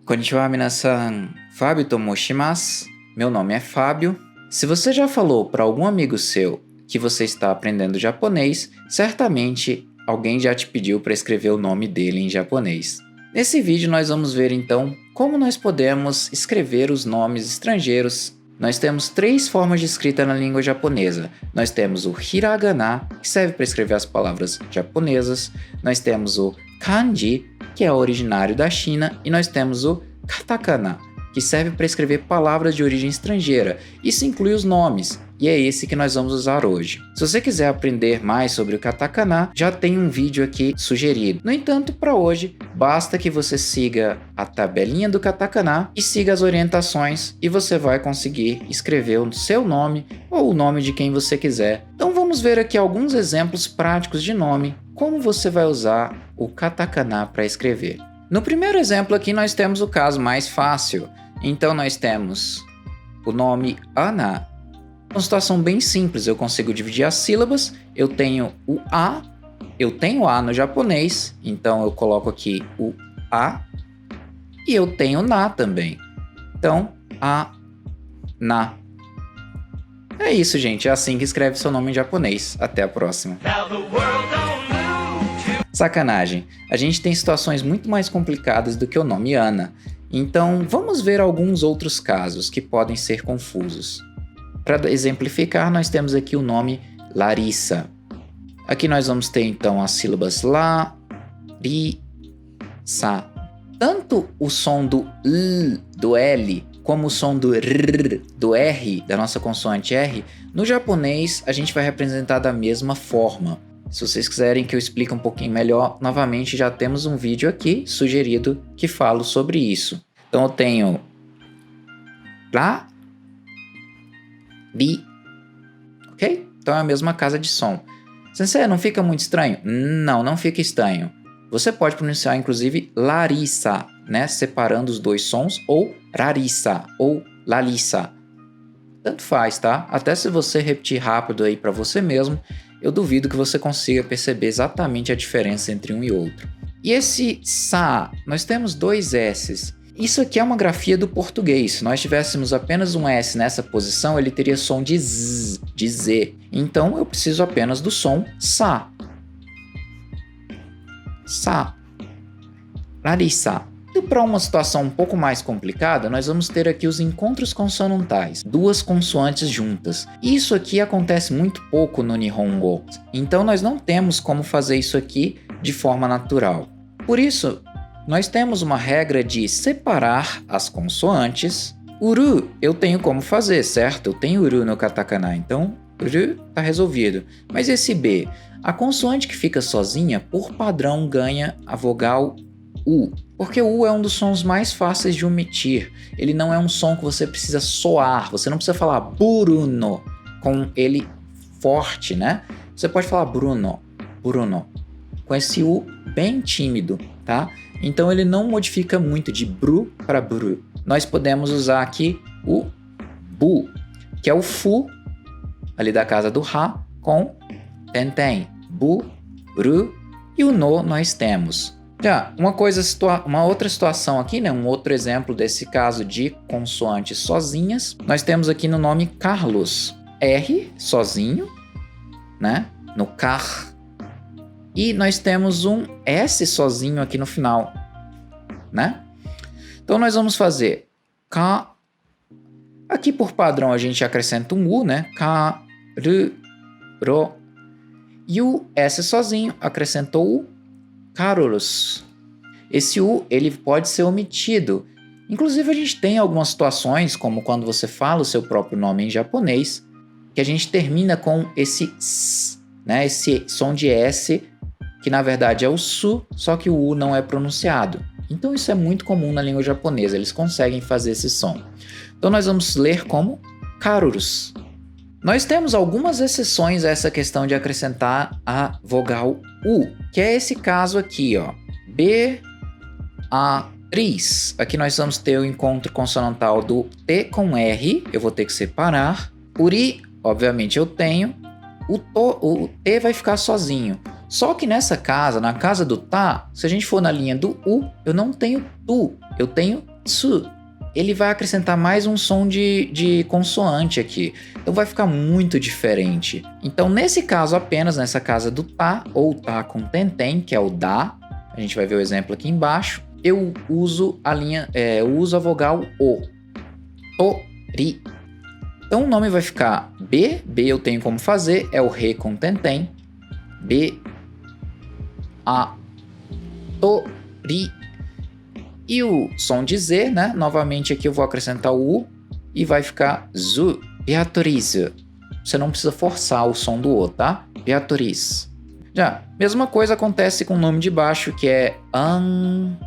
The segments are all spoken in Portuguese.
Konnichiwa minasan, Fábio to moshimasu. Meu nome é Fábio. Se você já falou para algum amigo seu que você está aprendendo japonês, certamente alguém já te pediu para escrever o nome dele em japonês. Nesse vídeo nós vamos ver então como nós podemos escrever os nomes estrangeiros. Nós temos 3 formas de escrita na língua japonesa. Nós temos o hiragana, que serve para escrever as palavras japonesas. Nós temos o kanji, que é originário da China. E nós temos o katakana, que serve para escrever palavras de origem estrangeira. Isso inclui os nomes, e é esse que nós vamos usar hoje. Se você quiser aprender mais sobre o katakana, já tem um vídeo aqui sugerido. No entanto, para hoje, basta que você siga a tabelinha do katakana e siga as orientações e você vai conseguir escrever o seu nome ou o nome de quem você quiser. Então vamos ver aqui alguns exemplos práticos de nome, como você vai usar o katakana para escrever. No primeiro exemplo aqui nós temos o caso mais fácil. Então nós temos o nome Ana. Uma situação bem simples, eu consigo dividir as sílabas, eu tenho o A no japonês, então eu coloco aqui o A, e eu tenho Na também. Então, A, Na. É isso, gente, é assim que escreve seu nome em japonês. Até a próxima. Sacanagem, a gente tem situações muito mais complicadas do que o nome Ana. Então, vamos ver alguns outros casos que podem ser confusos. Para exemplificar, nós temos aqui o nome Larissa. Aqui nós vamos ter então as sílabas La, Ri, Sa. Tanto o som do L, do L, como o som do R, do R, da nossa consoante R, no japonês a gente vai representar da mesma forma. Se vocês quiserem que eu explique um pouquinho melhor, novamente já temos um vídeo aqui sugerido que falo sobre isso. Então eu tenho La, Ri, ok? Então é a mesma casa de som. Sensei, não fica muito estranho? Não fica estranho. Você pode pronunciar inclusive Larissa, né? Separando os dois sons, ou Rarissa, ou Lalissa. Tanto faz, tá? Até se você repetir rápido aí para você mesmo, eu duvido que você consiga perceber exatamente a diferença entre um e outro. E esse sa, nós temos 2 S's. Isso aqui é uma grafia do português. Se nós tivéssemos apenas um S nessa posição, ele teria som de Z, de Z. Então eu preciso apenas do som sa. Sa. Larissa. E para uma situação um pouco mais complicada, nós vamos ter aqui os encontros consonantais, 2 consoantes juntas. Isso aqui acontece muito pouco no Nihongo, então nós não temos como fazer isso aqui de forma natural. Por isso, nós temos uma regra de separar as consoantes. Uru eu tenho como fazer, certo? Eu tenho uru no katakana, então uru está resolvido. Mas esse B, a consoante que fica sozinha, por padrão ganha a vogal U, porque o U é um dos sons mais fáceis de omitir. Ele não é um som que você precisa soar, você não precisa falar Bruno com ele forte, né? Você pode falar Bruno, com esse U bem tímido, tá? Então ele não modifica muito de bru para bru. Nós podemos usar aqui o bu, que é o fu, ali da casa do Ra, com tenten, bu, bru, e o no nós temos. Já, uma outra situação aqui, né? Um outro exemplo desse caso de consoantes sozinhas. Nós temos aqui no nome Carlos. R sozinho, né? No car. E nós temos um S sozinho aqui no final, né? Então nós vamos fazer Ka. Aqui por padrão a gente acrescenta um U, né? Ka, Ru, Ro. E o S sozinho acrescentou o Carlos. Esse U ele pode ser omitido. Inclusive a gente tem algumas situações, como quando você fala o seu próprio nome em japonês, que a gente termina com esse S, né? Esse som de S, que na verdade é o SU, só que o U não é pronunciado. Então isso é muito comum na língua japonesa, eles conseguem fazer esse som. Então nós vamos ler como Carlos. Nós temos algumas exceções a essa questão de acrescentar a vogal U, que é esse caso aqui, ó. Beatriz. Aqui nós vamos ter o encontro consonantal do T com R, eu vou ter que separar. Uri, obviamente eu tenho. O T vai ficar sozinho. Só que nessa casa, na casa do tá, se a gente for na linha do U, eu não tenho tu, eu tenho tsu, ele vai acrescentar mais um som de consoante aqui. Então vai ficar muito diferente. Então nesse caso apenas, nessa casa do tá, ou tá com tentem, que é o da, a gente vai ver o exemplo aqui embaixo, eu uso a vogal o. Tori. Então o nome vai ficar B eu tenho como fazer, é o Re com tentem, B, A, To, Ri. E o som de Z, né? Novamente aqui eu vou acrescentar o U e vai ficar Zu, Beatriz. Você não precisa forçar o som do O, tá? Beatriz. Já, mesma coisa acontece com o nome de baixo, que é André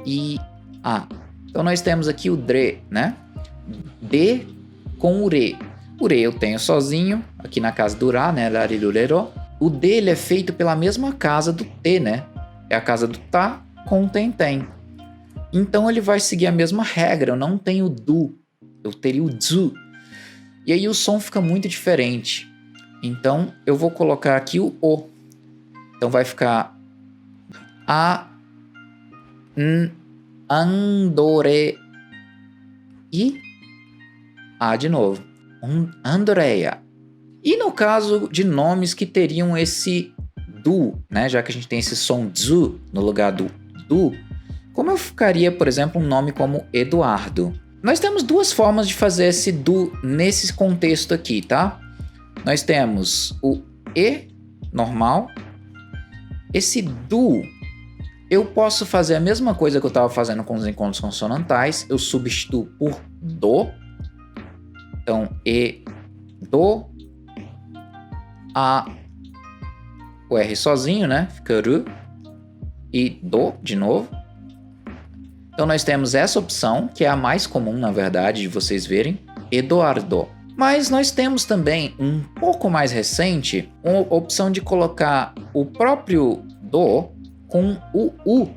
e A. Então nós temos aqui o Dre, né? D com o Re. O Re eu tenho sozinho, aqui na casa do Ra, né? Larilulero. O D ele é feito pela mesma casa do T, né? É a casa do tá com o tentem. Então ele vai seguir a mesma regra. Eu não tenho du, eu teria o dzu. E aí o som fica muito diferente. Então eu vou colocar aqui o O. Então vai ficar Andore e A de novo. Andrea. E no caso de nomes que teriam esse du, né? Já que a gente tem esse som dzu no lugar do du, como eu ficaria, por exemplo, um nome como Eduardo? Nós temos duas formas de fazer esse du nesse contexto aqui, tá? Nós temos o E normal. Esse du, eu posso fazer a mesma coisa que eu estava fazendo com os encontros consonantais. Eu substituo por do. Então, E, do, A, o R sozinho, né? Fica ru. E do, de novo. Então, nós temos essa opção, que é a mais comum, na verdade, de vocês verem. Eduardo. Mas nós temos também, um pouco mais recente, uma opção de colocar o próprio do com o U.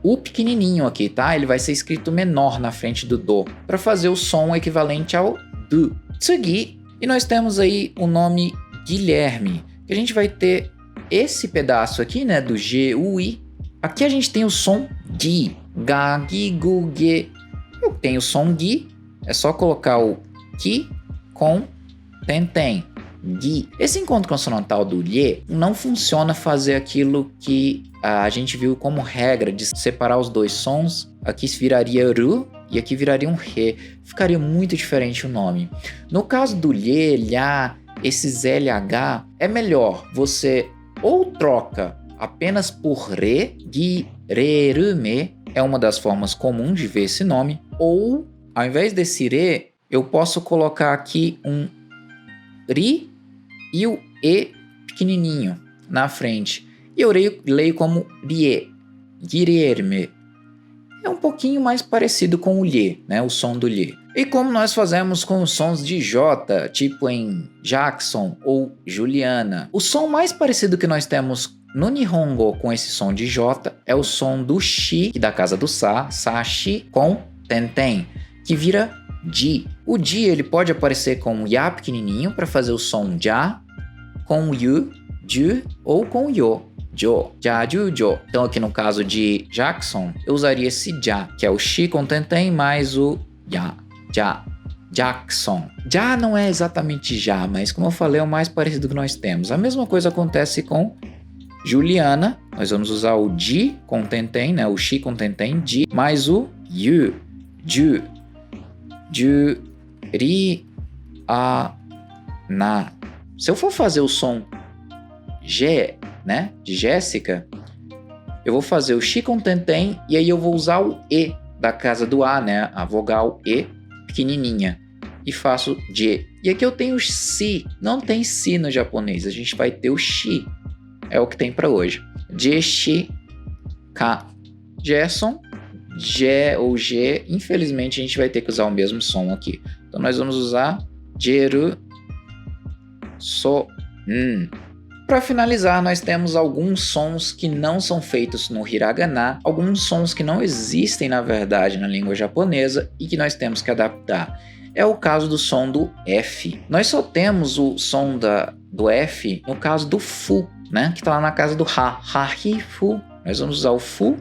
U pequenininho aqui, tá? Ele vai ser escrito menor na frente do do, para fazer o som equivalente ao do. Seguir, e nós temos aí o nome Guilherme, que a gente vai ter esse pedaço aqui, né, do G, U, I. Aqui a gente tem o som Gi, Ga, Gi, Gu, Ge. Eu tenho o som Gi, é só colocar o Ki com tentem, Gi. Esse encontro consonantal do Lhe não funciona fazer aquilo que a gente viu como regra de separar os dois sons. Aqui viraria Ru e aqui viraria um Re. Ficaria muito diferente o nome. No caso do Lhe, Lhá, esses LH, é melhor você ou troca apenas por Re, Gi, Re, Ru, Me, é uma das formas comuns de ver esse nome, ou ao invés desse Re, eu posso colocar aqui um Ri e o E pequenininho na frente. E eu leio como Rie, Guilherme. É um pouquinho mais parecido com o Lhe, né? O som do Lhe. E como nós fazemos com os sons de J, tipo em Jackson ou Juliana. O som mais parecido que nós temos no Nihongo com esse som de J é o som do Shi, da casa do Sa, Sashi, com Tenten, que vira Ji. O Ji ele pode aparecer com o Ya pequenininho para fazer o som Ja, com o Yu, Ju, ou com o Yo, Jo, Ja, Ju, Jo. Então aqui no caso de Jackson, eu usaria esse Ja, que é o Shi com Tenten mais o Ya, Ja, Jackson. Ja não é exatamente Já, mas como eu falei, é o mais parecido que nós temos. A mesma coisa acontece com Juliana. Nós vamos usar o Ji com Tenten, né? O Shi com Tenten, Ji, mais o Yu, Ju, Ju, Ri, A, Na. Se eu for fazer o som G, né, de Jéssica, eu vou fazer o Shi com Tenten e aí eu vou usar o E da casa do A, né, a vogal E pequenininha, e faço J. E aqui eu tenho o Si, não tem Si no japonês, a gente vai ter o Shi, é o que tem para hoje. J, Shi, Ka. Gerson, G ou G, infelizmente a gente vai ter que usar o mesmo som aqui. Então nós vamos usar Jeru, So, Para finalizar, nós temos alguns sons que não são feitos no hiragana, alguns sons que não existem na verdade na língua japonesa e que nós temos que adaptar. É o caso do som do F. Nós só temos o som do F no caso do Fu, né? Que está lá na casa do Ha. Ha, Hi, Fu. Nós vamos usar o Fu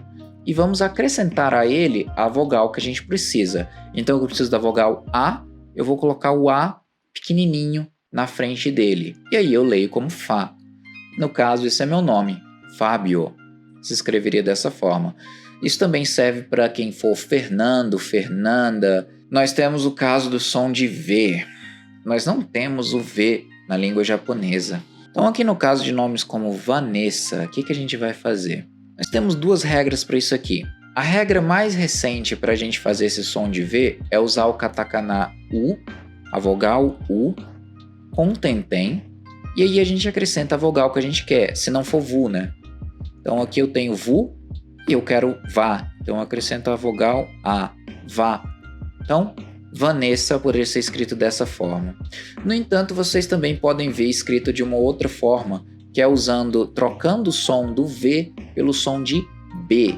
e vamos acrescentar a ele a vogal que a gente precisa. Então eu preciso da vogal A, eu vou colocar o A pequenininho na frente dele. E aí eu leio como Fá. No caso, esse é meu nome, Fábio. Se escreveria dessa forma. Isso também serve para quem for Fernando, Fernanda. Nós temos o caso do som de V. Nós não temos o V na língua japonesa. Então aqui no caso de nomes como Vanessa, o que a gente vai fazer? Nós temos duas regras para isso aqui. A regra mais recente para a gente fazer esse som de V é usar o katakana U, a vogal U, com tentem, e aí a gente acrescenta a vogal que a gente quer, se não for VU, né? Então aqui eu tenho VU e eu quero VA, então eu acrescento a vogal A, VA. Então, Vanessa poderia ser escrito dessa forma. No entanto, vocês também podem ver escrito de uma outra forma, que é trocando o som do V pelo som de B.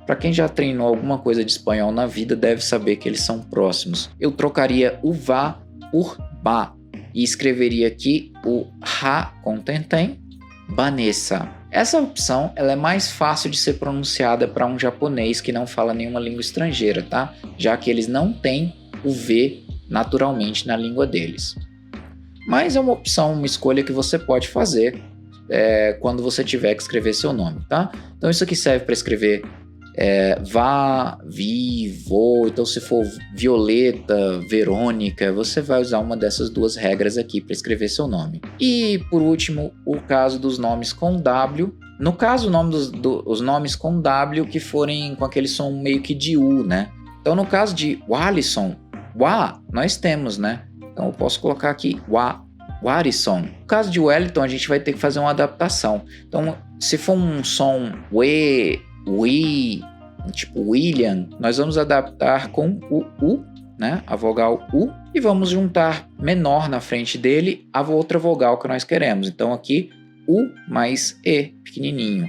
Para quem já treinou alguma coisa de espanhol na vida, deve saber que eles são próximos. Eu trocaria o VA por BA e escreveria aqui o RA com tentem, Vanessa. Essa opção ela é mais fácil de ser pronunciada para um japonês que não fala nenhuma língua estrangeira, tá? Já que eles não têm o V naturalmente na língua deles. Mas é uma opção, uma escolha que você pode fazer quando você tiver que escrever seu nome, tá? Então isso aqui serve para escrever vá, vi, vou. Então se for Violeta, Verônica, você vai usar uma dessas duas regras aqui para escrever seu nome. E por último, o caso dos nomes com W. No caso, os nomes com W que forem com aquele som meio que de U, né? Então no caso de Walisson, Wa, nós temos, né? Então eu posso colocar aqui Warisson. No caso de Wellington, a gente vai ter que fazer uma adaptação. Então, se for um som We, tipo William, nós vamos adaptar com o U, né? A vogal U, e vamos juntar menor na frente dele a outra vogal que nós queremos. Então aqui, U mais E, pequenininho.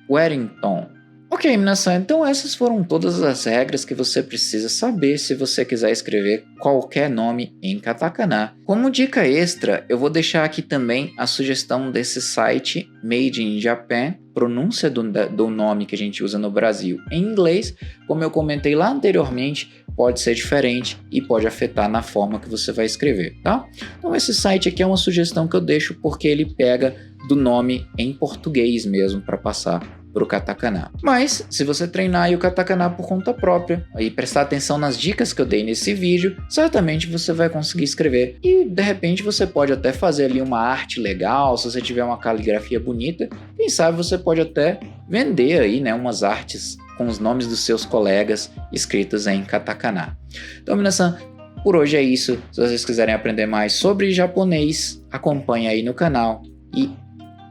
Wellington. Ok, minasan, então essas foram todas as regras que você precisa saber se você quiser escrever qualquer nome em katakana. Como dica extra, eu vou deixar aqui também a sugestão desse site Made in Japan, pronúncia do nome que a gente usa no Brasil em inglês. Como eu comentei lá anteriormente, pode ser diferente e pode afetar na forma que você vai escrever, tá? Então esse site aqui é uma sugestão que eu deixo porque ele pega do nome em português mesmo para passar para o katakana. Mas, se você treinar aí o katakana por conta própria e prestar atenção nas dicas que eu dei nesse vídeo, certamente você vai conseguir escrever e, de repente, você pode até fazer ali uma arte legal, se você tiver uma caligrafia bonita, quem sabe você pode até vender aí, né, umas artes com os nomes dos seus colegas escritos em katakana. Então, minasan, por hoje é isso. Se vocês quiserem aprender mais sobre japonês, acompanhe aí no canal e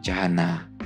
jana!